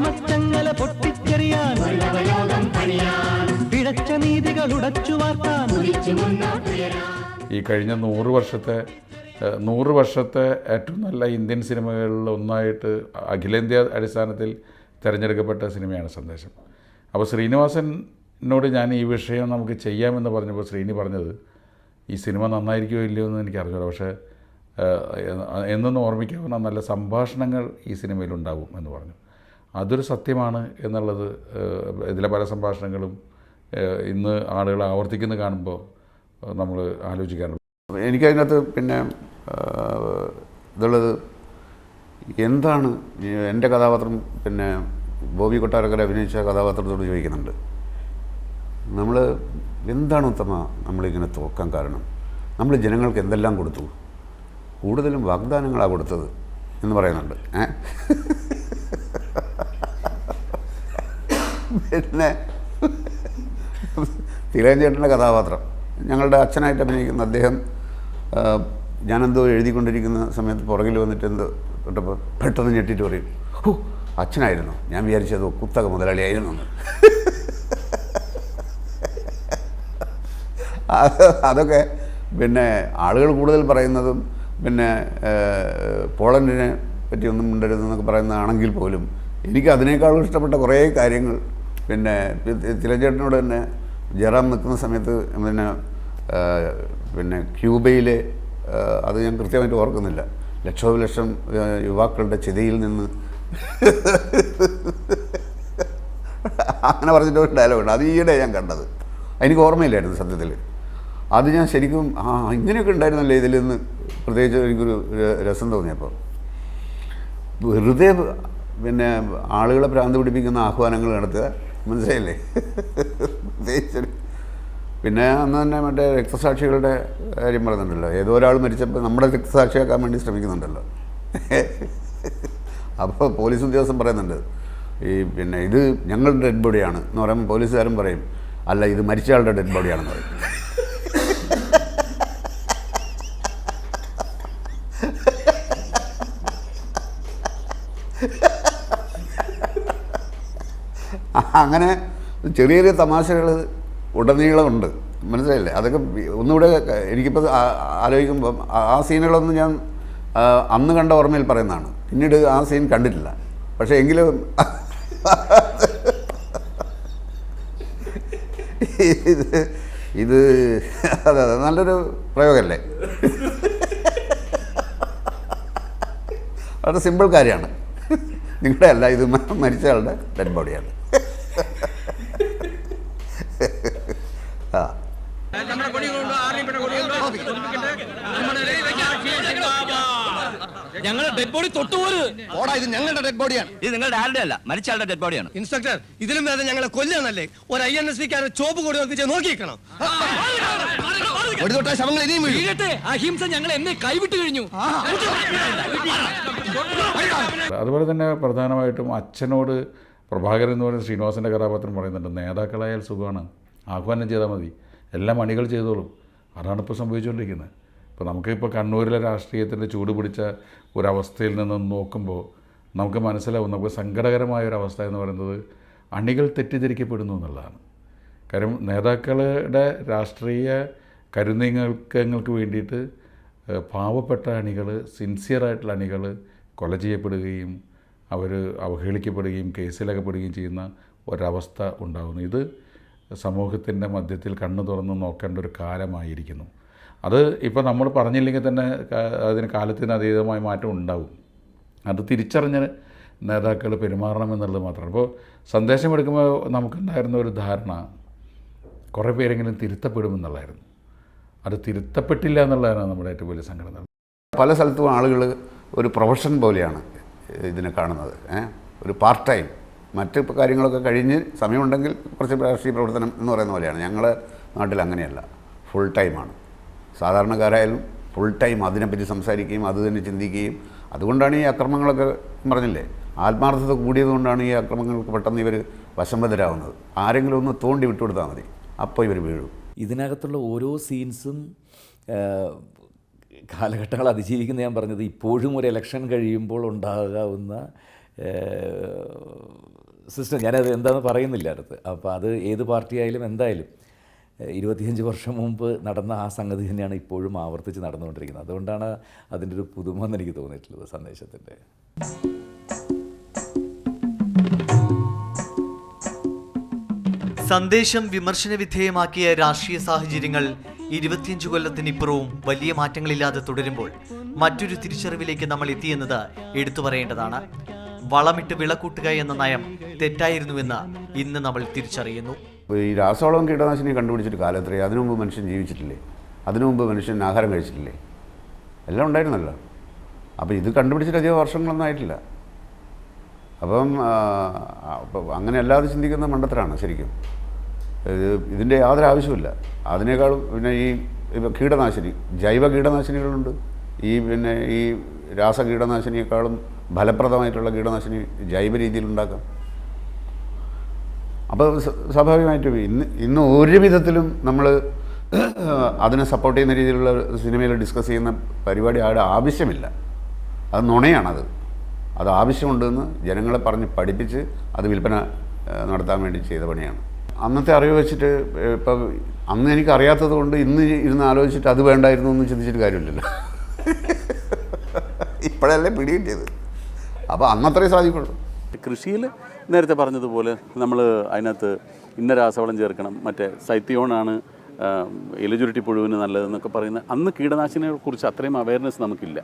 അടിമച്ചങ്ങല പൊട്ടിച്ചെറിയാൻ പിഴച്ച നീതികൾ ഉടച്ചു വാർത്താൻ ഈ കഴിഞ്ഞ 100 വർഷത്തെ ഏറ്റവും നല്ല ഇന്ത്യൻ സിനിമകളിൽ ഒന്നായിട്ട് അഖിലേന്ത്യാ അടിസ്ഥാനത്തിൽ തിരഞ്ഞെടുക്കപ്പെട്ട സിനിമയാണ് സന്ദേശം. അപ്പോൾ ശ്രീനിവാസനോട് ഞാൻ ഈ വിഷയം നമുക്ക് ചെയ്യാമെന്ന് പറഞ്ഞപ്പോൾ ശ്രീനി പറഞ്ഞത് ഈ സിനിമ നന്നായിരിക്കുമോ ഇല്ലയോ എന്ന് എനിക്കറിഞ്ഞില്ല, പക്ഷേ എന്നൊന്ന് ഓർമ്മിക്കാവുന്ന നല്ല സംഭാഷണങ്ങൾ ഈ സിനിമയിലുണ്ടാവും എന്ന് പറഞ്ഞു. അതൊരു സത്യമാണ് എന്നുള്ളത് ഇതിലെ പല സംഭാഷണങ്ങളും ഇന്ന് ആളുകൾ ആവർത്തിക്കുന്നത് കാണുമ്പോൾ നമ്മൾ ആലോചിക്കാറുണ്ട്. എനിക്കതിനകത്ത് പിന്നെ ഇതുള്ളത് എന്താണ് എൻ്റെ കഥാപാത്രം, പിന്നെ ബോബി കൊട്ടാരക്കര അഭിനയിച്ച കഥാപാത്രത്തോട് ചോദിക്കുന്നുണ്ട്, നമ്മൾ എന്താണ് ഉത്തമ നമ്മളിങ്ങനെ തോക്കാൻ കാരണം, നമ്മൾ ജനങ്ങൾക്ക് എന്തെല്ലാം കൊടുത്തു, കൂടുതലും വാഗ്ദാനങ്ങളാണ് കൊടുത്തത് എന്ന് പറയുന്നുണ്ട്. പിന്നെ തിലകൻ കഥാപാത്രം ഞങ്ങളുടെ അച്ഛനായിട്ട് അഭിനയിക്കുന്ന അദ്ദേഹം ഞാനെന്തോ എഴുതിക്കൊണ്ടിരിക്കുന്ന സമയത്ത് പുറകിൽ വന്നിട്ട് എന്തോ തൊട്ടപ്പോൾ പെട്ടെന്ന് ഞെട്ടിയിട്ട് പറയും, ഓ അച്ഛനായിരുന്നു, ഞാൻ വിചാരിച്ചത് കുത്തക മുതലാളിയായിരുന്നു എന്ന്. അതൊക്കെ പിന്നെ ആളുകൾ കൂടുതൽ പറയുന്നതും പിന്നെ പോളണ്ടിനെ പറ്റിയൊന്നും മിണ്ടരുതെന്നൊക്കെ പറയുന്നതാണെങ്കിൽ പോലും എനിക്ക് അതിനേക്കാളും ഇഷ്ടപ്പെട്ട കുറേ കാര്യങ്ങൾ പിന്നെ തിലകേട്ടനോട് തന്നെ ജയറാം നിൽക്കുന്ന സമയത്ത് പിന്നെ ക്യൂബയിലെ അത് ഞാൻ കൃത്യമായിട്ട് ഓർക്കുന്നില്ല, ലക്ഷോപലക്ഷം യുവാക്കളുടെ ചിതയിൽ നിന്ന് അങ്ങനെ പറഞ്ഞിട്ടൊരു ഡയലോഗുണ്ട്. അത് ഈയിടെ ഞാൻ കണ്ടത്, എനിക്ക് ഓർമ്മയില്ലായിരുന്നു സത്യത്തിൽ. അത് ഞാൻ ശരിക്കും ഇങ്ങനെയൊക്കെ ഉണ്ടായിരുന്നല്ലേ ഇതിൽ നിന്ന് പ്രത്യേകിച്ച് എനിക്കൊരു രസം തോന്നിയപ്പോൾ. വെറുതെ പിന്നെ ആളുകളെ ഭ്രാന്ത് പിടിപ്പിക്കുന്ന ആഹ്വാനങ്ങൾ നടത്തുക, മനസ്സിലായില്ലേ? പ്രത്യേകിച്ച് പിന്നെ അന്ന് തന്നെ മറ്റേ രക്തസാക്ഷികളുടെ കാര്യം പറയുന്നുണ്ടല്ലോ, ഏതോ ഒരാൾ മരിച്ചപ്പോൾ നമ്മുടെ രക്തസാക്ഷിയാക്കാൻ വേണ്ടി ശ്രമിക്കുന്നുണ്ടല്ലോ. അപ്പോൾ പോലീസ് ഉദ്യോഗസ്ഥൻ പറയുന്നുണ്ട്, ഈ പിന്നെ ഇത് ഞങ്ങളുടെ ഡെഡ് ബോഡിയാണ് എന്ന് പറയുമ്പോൾ പോലീസുകാരൻ പറയും, അല്ല ഇത് മരിച്ച ആളുടെ ഡെഡ് ബോഡിയാണെന്ന് പറയും. അങ്ങനെ ചെറിയ ചെറിയ തമാശകൾ ഉടനീളമുണ്ട്, മനസ്സിലായില്ലേ? അതൊക്കെ ഒന്നുകൂടെ എനിക്കിപ്പോൾ ആലോചിക്കുമ്പം ആ സീനുകളൊന്നും ഞാൻ അന്ന് കണ്ട ഓർമ്മയിൽ പറയുന്നതാണ്, പിന്നീട് ആ സീൻ കണ്ടിട്ടില്ല. പക്ഷേ എങ്കിലും ഇത് അതെ നല്ലൊരു പ്രയോഗമല്ലേ? വളരെ സിമ്പിൾ കാര്യമാണ്. നിങ്ങളുടെ അല്ല, ഇത് മരിച്ച ആളുടെ ഡെഡ് ബോഡിയാണ്. ഞങ്ങളുടെ ഡെഡ് ബോഡി തൊട്ടുപോര്. ഓടാ, ഇത് ഞങ്ങളുടെ ഡെഡ് ബോഡിയാണ്. ഇത് നിങ്ങളുടെ ആരുടെ അല്ല, മരിച്ച ആളുടെ ഡെഡ് ബോഡിയാണ്. ഇൻസ്പെക്ടർ, ഇതിലും വേദന ഞങ്ങളെ കൊല്ലാന്നല്ലേ ഒരു INSP-ക്കാരെ ചോപ്പ് കൂടി നോക്കിച്ച് നോക്കിയിരിക്കണം. തൊട്ടാ ശവങ്ങൾ ഇനിയും വീഴട്ടെ. അഹിംസ ഞങ്ങൾ എന്നെ കൈവിട്ട് കഴിഞ്ഞു. അതുപോലെ തന്നെ പ്രധാനമായിട്ടും അച്ഛനോട് പ്രഭാകരൻ എന്ന് പറയുന്ന ശ്രീനിവാസൻ്റെ കഥാപാത്രം പറയുന്നുണ്ട്, നേതാക്കളായാൽ സുഖമാണ്, ആഹ്വാനം ചെയ്താൽ മതി, എല്ലാം അണികൾ ചെയ്തോളും. അതാണിപ്പോൾ സംഭവിച്ചുകൊണ്ടിരിക്കുന്നത്. ഇപ്പോൾ നമുക്കിപ്പോൾ കണ്ണൂരിലെ രാഷ്ട്രീയത്തിൻ്റെ ചൂട് പിടിച്ച ഒരവസ്ഥയിൽ നിന്ന് നോക്കുമ്പോൾ നമുക്ക് മനസ്സിലാവും, നമുക്ക് സങ്കടകരമായ ഒരവസ്ഥ എന്ന് പറയുന്നത് അണികൾ തെറ്റിദ്ധരിക്കപ്പെടുന്നു എന്നുള്ളതാണ്. കാര്യം നേതാക്കളുടെ രാഷ്ട്രീയ കരുനീക്കങ്ങൾക്ക് വേണ്ടിയിട്ട് പാവപ്പെട്ട അണികൾ, സിൻസിയറായിട്ടുള്ള അണികൾ കൊല ചെയ്യപ്പെടുകയും അവർ അവഹേളിക്കപ്പെടുകയും കേസിലകപ്പെടുകയും ചെയ്യുന്ന ഒരവസ്ഥ ഉണ്ടാകുന്നു. ഇത് സമൂഹത്തിൻ്റെ മധ്യത്തിൽ കണ്ണു തുറന്ന് നോക്കേണ്ട ഒരു കാലമായിരിക്കുന്നു. അത് ഇപ്പോൾ നമ്മൾ പറഞ്ഞില്ലെങ്കിൽ തന്നെ അതിന് കാലത്തിന് അതീതമായ മാറ്റം ഉണ്ടാവും. അത് തിരിച്ചറിഞ്ഞ നേതാക്കൾ പെരുമാറണമെന്നുള്ളത് മാത്രമാണ്. അപ്പോൾ സന്ദേശം എടുക്കുമ്പോൾ നമുക്കുണ്ടായിരുന്ന ഒരു ധാരണ കുറേ പേരെങ്കിലും തിരുത്തപ്പെടുമെന്നുള്ളതായിരുന്നു. അത് തിരുത്തപ്പെട്ടില്ല എന്നുള്ളതാണ് നമ്മുടെ ഏറ്റവും വലിയ സങ്കടം. പല സ്ഥലത്തും ആളുകൾ ഒരു പ്രൊഫഷൻ പോലെയാണ് ഇതിനെ കാണുന്നത്, ഒരു പാർട്ട് ടൈം. മറ്റ് കാര്യങ്ങളൊക്കെ കഴിഞ്ഞ് സമയമുണ്ടെങ്കിൽ കുറച്ച് രാഷ്ട്രീയ പ്രവർത്തനം എന്ന് പറയുന്ന പോലെയാണ്. ഞങ്ങളുടെ നാട്ടിൽ അങ്ങനെയല്ല, ഫുൾ ടൈമാണ്. സാധാരണക്കാരായാലും ഫുൾ ടൈം അതിനെപ്പറ്റി സംസാരിക്കുകയും അത് തന്നെ ചിന്തിക്കുകയും, അതുകൊണ്ടാണ് ഈ അക്രമങ്ങളൊക്കെ പറഞ്ഞില്ലേ, ആത്മാർത്ഥത കൂടിയതുകൊണ്ടാണ് ഈ അക്രമങ്ങൾക്ക് പെട്ടെന്ന് ഇവർ വശംവദരാകുന്നത്. ആരെങ്കിലും ഒന്ന് തോണ്ടി വിട്ടുകൊടുത്താൽ മതി, അപ്പോൾ ഇവർ വീഴും. ഇതിനകത്തുള്ള ഓരോ സീൻസും കാലഘട്ടങ്ങൾ അതിജീവിക്കുന്ന, ഞാൻ പറഞ്ഞത് ഇപ്പോഴും ഒരു ഇലക്ഷൻ കഴിയുമ്പോൾ ഉണ്ടാകാവുന്ന സിസ്റ്റം, ഞാനത് എന്താണെന്ന് പറയുന്നില്ല അടുത്ത്. അപ്പോൾ അത് ഏത് പാർട്ടി ആയാലും എന്തായാലും 25 വർഷം മുമ്പ് നടന്ന ആ സംഗതി തന്നെയാണ് ഇപ്പോഴും ആവർത്തിച്ച് നടന്നുകൊണ്ടിരിക്കുന്നത്. അതുകൊണ്ടാണ് അതിൻ്റെ ഒരു പുതുമ എന്ന് എനിക്ക് തോന്നിയിട്ടുള്ളത് സന്ദേശത്തിൻ്റെ. സന്ദേശം വിമർശന വിധേയമാക്കിയ രാഷ്ട്രീയ സാഹചര്യങ്ങൾ 25 കൊല്ലത്തിനിപ്പുറവും വലിയ മാറ്റങ്ങളില്ലാതെ തുടരുമ്പോൾ മറ്റൊരു തിരിച്ചറിവിലേക്ക് നമ്മൾ എത്തിയെന്നത് എടുത്തു പറയേണ്ടതാണ്. വളമിട്ട് വിളക്കൂട്ടുക എന്ന നയം തെറ്റായിരുന്നുവെന്ന് ഇന്ന് നമ്മൾ തിരിച്ചറിയുന്നു. ഈ രാസവളവും കീടനാശിനി കണ്ടുപിടിച്ചിട്ട് കാലം എത്രയും? അതിനു മുമ്പ് മനുഷ്യൻ ജീവിച്ചിട്ടില്ലേ? അതിനു മുമ്പ് മനുഷ്യൻ ആഹാരം കഴിച്ചിട്ടില്ലേ? എല്ലാം ഉണ്ടായിരുന്നല്ലോ. അപ്പോൾ ഇത് കണ്ടുപിടിച്ചിട്ട് അധികം വർഷങ്ങളൊന്നും ആയിട്ടില്ല. അപ്പം അങ്ങനെ അല്ലാതെ ചിന്തിക്കുന്ന മണ്ടത്തരാണ് ശരിക്കും. ഇതിൻ്റെ യാതൊരു ആവശ്യമില്ല. അതിനേക്കാളും പിന്നെ ഈ കീടനാശിനി, ജൈവ കീടനാശിനികളുണ്ട്. ഈ രാസ കീടനാശിനിയേക്കാളും ഫലപ്രദമായിട്ടുള്ള കീടനാശിനി ജൈവ രീതിയിൽ ഉണ്ടാക്കാം. അപ്പോൾ സ്വാഭാവികമായിട്ടും ഇന്ന് ഒരു വിധത്തിലും നമ്മൾ അതിനെ സപ്പോർട്ട് ചെയ്യുന്ന രീതിയിലുള്ള സിനിമയിൽ ഡിസ്കസ് ചെയ്യുന്ന പരിപാടി ആരുടെ ആവശ്യമില്ല. അത് നുണയാണത്. അത് ആവശ്യമുണ്ടെന്ന് ജനങ്ങളെ പറഞ്ഞ് പഠിപ്പിച്ച് അത് വിൽപ്പന നടത്താൻ വേണ്ടി ചെയ്ത പണിയാണ്. അന്നത്തെ അറിവ് വെച്ചിട്ട് ഇപ്പം അന്ന് എനിക്കറിയാത്തത് കൊണ്ട് ഇന്ന് ഇരുന്ന് ആലോചിച്ചിട്ട് അത് വേണ്ടായിരുന്നു എന്ന് ചിന്തിച്ചിട്ട് കാര്യമില്ലല്ലോ. ഇപ്പോഴല്ലേ പിടികിട്ടിയത്. അപ്പോൾ അന്നത്രേ സാധിക്കുള്ളൂ. കൃഷിയിൽ നേരത്തെ പറഞ്ഞതുപോലെ നമ്മൾ അതിനകത്ത് ഇന്ന രാസവളം ചേർക്കണം, മറ്റേ സൈത്തിയോണാണ് ഇലചുരുട്ടി പുഴുവിന് നല്ലതെന്നൊക്കെ പറയുന്ന അന്ന് കീടനാശിനികളെക്കുറിച്ച് അത്രയും അവയർനെസ് നമുക്കില്ല.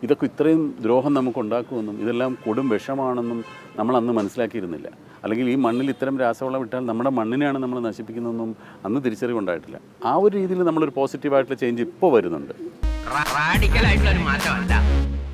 ഇതൊക്കെ ഇത്രയും ദ്രോഹം നമുക്കുണ്ടാക്കുമെന്നും ഇതെല്ലാം കൊടും വിഷമാണെന്നും നമ്മൾ അന്ന് മനസ്സിലാക്കിയിരുന്നില്ല. അല്ലെങ്കിൽ ഈ മണ്ണിൽ ഇത്തരം രാസവളം ഇട്ടാൽ നമ്മുടെ മണ്ണിനെയാണ് നമ്മൾ നശിപ്പിക്കുന്നതെന്നും അന്ന് തിരിച്ചറിവുണ്ടായിട്ടില്ല. ആ ഒരു രീതിയിൽ നമ്മളൊരു പോസിറ്റീവായിട്ടുള്ള ചേഞ്ച് ഇപ്പോൾ വരുന്നുണ്ട്. റാഡിക്കലായിട്ടുള്ള ഒരു മാറ്റമല്ല.